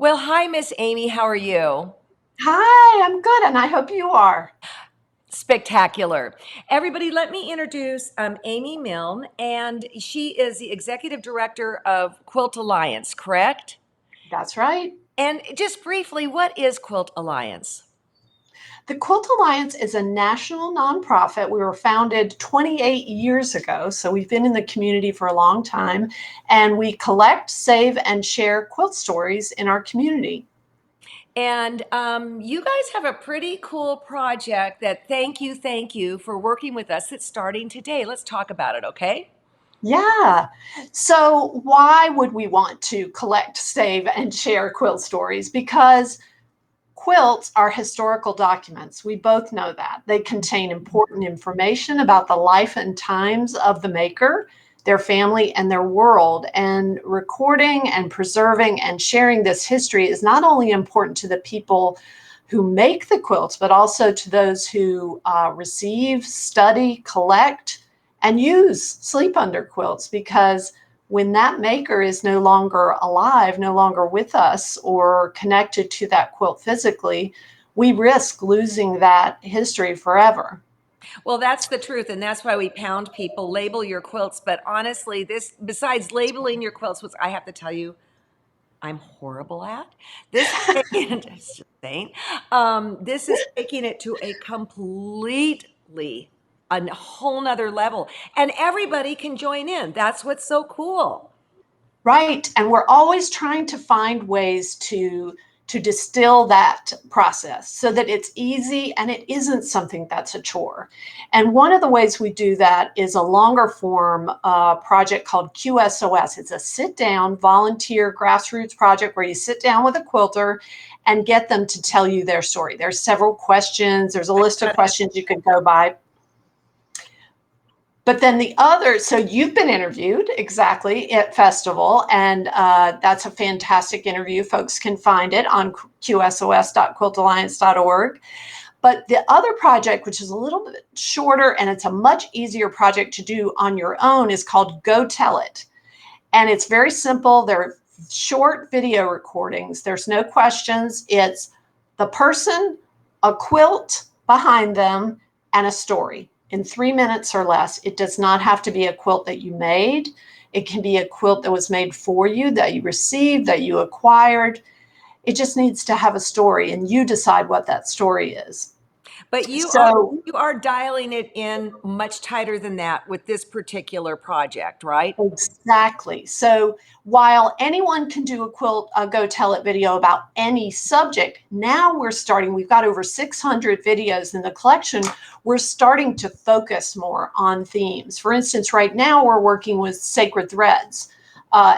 Well, hi, Miss Amy. How are you? Hi, I'm good, and I hope you are. Spectacular. Everybody, let me introduce Amy Milne, and she is the executive director of Quilt Alliance, correct? That's right. And just briefly, what is Quilt Alliance? The Quilt Alliance is a national nonprofit. We were founded 28 years ago, so we've been in the community for a long time, and we collect, save, and share quilt stories in our community. And you guys have a pretty cool project that thank you for working with us that's starting today. Let's talk about it, okay? Yeah. So, why would we want to collect, save, and share quilt stories? Because quilts are historical documents. We both know that. They contain important information about the life and times of the maker, their family, and their world. And recording and preserving and sharing this history is not only important to the people who make the quilts, but also to those who receive, study, collect, and use sleep under quilts because when that maker is no longer alive, no longer with us or connected to that quilt physically, we risk losing that history forever. Well, that's the truth, and that's why we pound people label your quilts. But honestly, this, besides labeling your quilts, which I have to tell you, I'm horrible at. This is taking it, just saying, this is taking it to a completely, a whole nother level. And everybody can join in. That's what's so cool. Right. And we're always trying to find ways to distill that process so that it's easy and it isn't something that's a chore. And one of the ways we do that is a longer form project called QSOS. It's a sit down volunteer grassroots project where you sit down with a quilter and get them to tell you their story. There's several questions, there's a list of questions you can go by. But then the other, so you've been interviewed exactly at festival, and that's a fantastic interview. Folks can find it on qsos.quiltalliance.org. But the other project, which is a little bit shorter and it's a much easier project to do on your own, is called Go Tell It. And it's very simple. They're short video recordings, there's no questions. It's the person, a quilt behind them, and a story in 3 minutes or less. It does not have to be a quilt that you made. It can be a quilt that was made for you, that you received, that you acquired. It just needs to have a story, and you decide what that story is. But So, you are dialing it in much tighter than that with this particular project, right? exactly. So while anyone can do a Go Tell It video about any subject, now we've got over 600 videos in the collection. We're starting to focus more on themes. For instance, right now we're working with Sacred Threads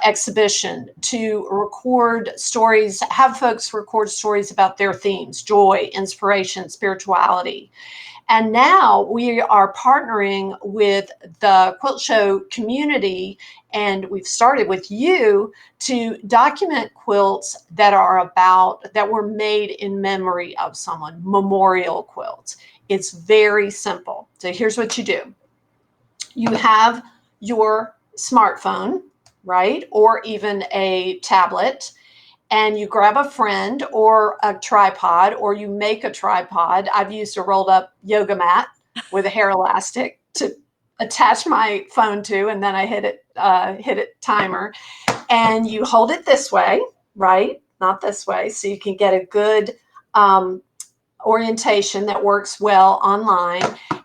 exhibition to record stories, have folks record stories about their themes: joy, inspiration, spirituality. And now we are partnering with the Quilt Show community, and we've started with you to document quilts that were made in memory of someone, memorial quilts. It's very simple. So here's what you do. You have your smartphone, right? Or even a tablet, and you grab a friend or a tripod, or you make a tripod. I've used a rolled up yoga mat with a hair elastic to attach my phone to, and then I hit it timer, and you hold it this way, right? Not this way, so you can get a good um, orientation that works well online.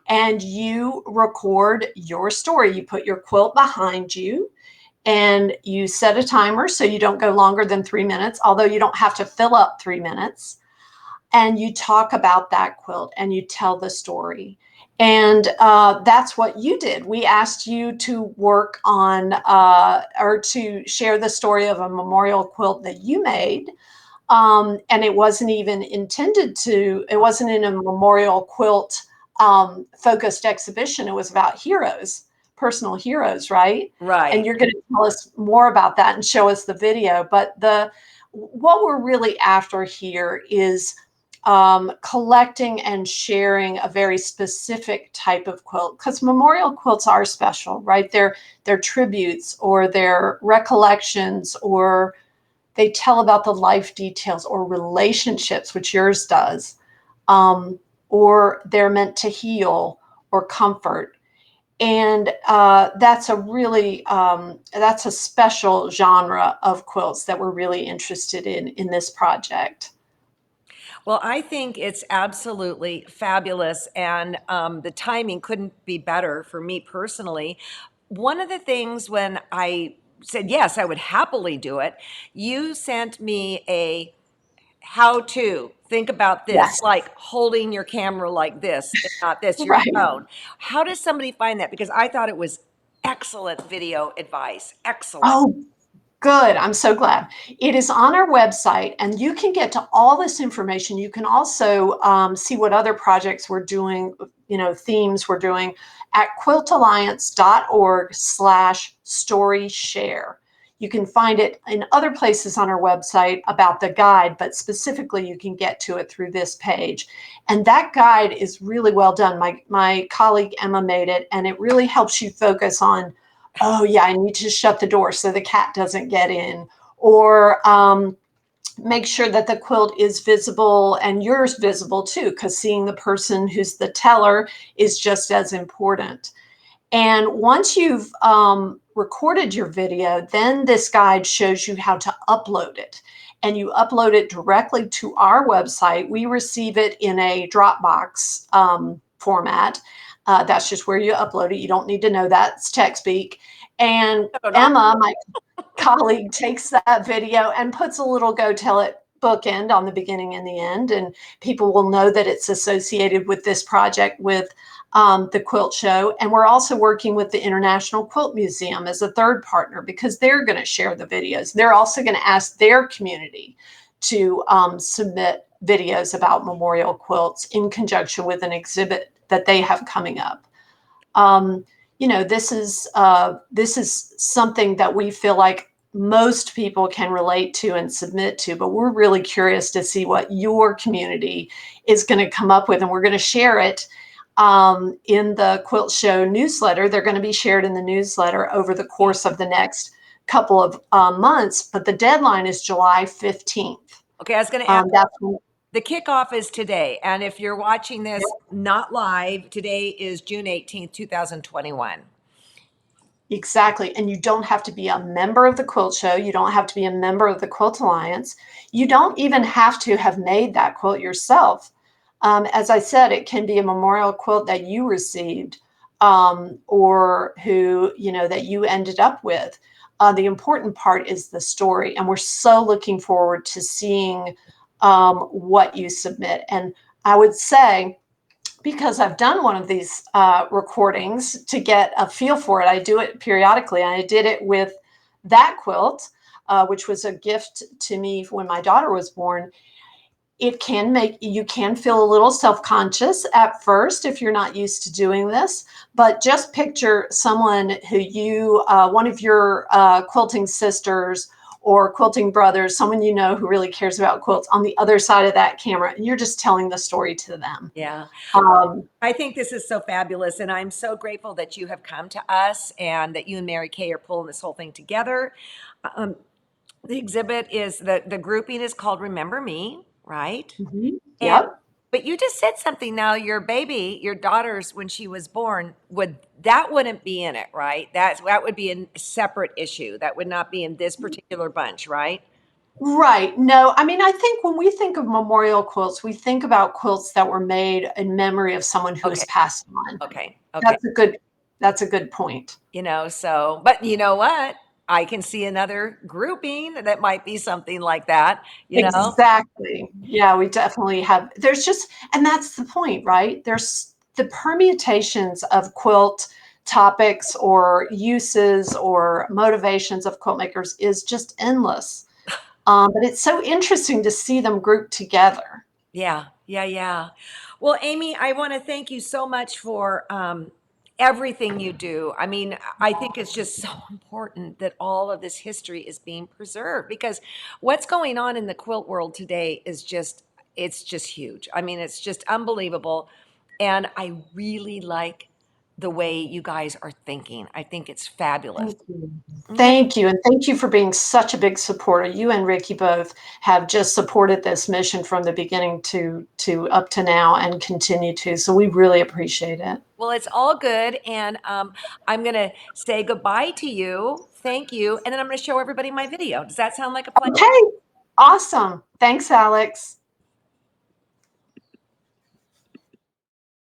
And you record your story. You put your quilt behind you, and you set a timer so you don't go longer than 3 minutes, although you don't have to fill up 3 minutes. And you talk about that quilt and you tell the story. And that's what you did. We asked you to work on or to share the story of a memorial quilt that you made. And it wasn't even it wasn't in a memorial quilt focused exhibition. It was about heroes, personal heroes, right? And Right. you're going to tell us more about that and show us the video. But what we're really after here is collecting and sharing a very specific type of quilt, because memorial quilts are special, right? They're tributes or they're recollections or They tell about the life details or relationships, which yours does, or they're meant to heal or comfort. And that's a really that's a special genre of quilts that we're really interested in this project. Well, I think it's absolutely fabulous, and the timing couldn't be better for me personally. One of the things when I said yes, I would happily do it, you sent me a how to think about this, Yes. like holding your camera like this and not this, your Right. phone. How does somebody find that? Because I thought it was excellent video advice. Excellent. Oh, good. I'm so glad. It is on our website, and you can get to all this information. You can also see what other projects we're doing, themes we're doing at quiltalliance.org/story share. You can find it in other places on our website about the guide, but specifically you can get to it through this page. And that guide is really well done. My colleague Emma made it, and it really helps you focus on, oh yeah, I need to shut the door so the cat doesn't get in, or make sure that the quilt is visible and yours visible too, because seeing the person who's the teller is just as important. And once you've recorded your video, then this guide shows you how to upload it. And you upload it directly to our website. We receive it in a Dropbox format. That's just where you upload it. You don't need to know that. It's tech speak. And Emma, my colleague, takes that video and puts a little Go Tell It bookend on the beginning and the end. And people will know that it's associated with this project with the quilt show. And we're also working with the International Quilt Museum as a third partner because they're going to share the videos. They're also going to ask their community to submit videos about memorial quilts in conjunction with an exhibit that they have coming up. This is something that we feel like most people can relate to and submit to, but we're really curious to see what your community is going to come up with, and we're going to share it in the Quilt Show newsletter. They're going to be shared in the newsletter over the course of the next couple of months, but the deadline is July 15th. Okay, I was going to ask. That's when, The kickoff is today. And if you're watching this not live, today is June 18th, 2021. exactly. And you don't have to be a member of the Quilt Show. You don't have to be a member of the Quilt Alliance. You don't even have to have made that quilt yourself. As I said, it can be a memorial quilt that you received or that you ended up with. The important part is the story. And we're so looking forward to seeing what you submit. And I would say, because I've done one of these recordings to get a feel for it, I do it periodically. And I did it with that quilt, which was a gift to me when my daughter was born. It can make you can feel a little self-conscious at first if you're not used to doing this, but just picture someone who one of your quilting sisters or quilting brothers, someone you know who really cares about quilts on the other side of that camera, and you're just telling the story to them. Yeah. Um, I think this is so fabulous. And I'm so grateful that you have come to us and that you and Mary Kay are pulling this whole thing together. Um, the exhibit is the grouping is called Remember Me, right? And Yep. but you just said something now, your baby, your daughter's when she was born, wouldn't be in it, right? That would be a separate issue. That would not be in this particular bunch, right? Right. No, I mean, I think when we think of memorial quilts, we think about quilts that were made in memory of someone who has Okay. passed on. Okay. Okay. That's a good point. But you know what? I can see another grouping that might be something like that. Exactly. Yeah, we definitely have. And that's the point, right? There's the permutations of quilt topics or uses or motivations of quilt makers is just endless. But it's so interesting to see them grouped together. Yeah, yeah, yeah. Well, Amy, I want to thank you so much for everything you do. I mean, I think it's just so important that all of this history is being preserved because what's going on in the quilt world today is it's just huge. I mean, it's just unbelievable. And I really like the way you guys are thinking. I think it's fabulous. Thank you. Yeah. Thank you. And thank you for being such a big supporter. You and Ricky both have just supported this mission from the beginning to up to now and continue to. So we really appreciate it. Well, it's all good. And I'm going to say goodbye to you. Thank you. And then I'm going to show everybody my video. Does that sound like a plan? Okay. Awesome. Thanks, Alex.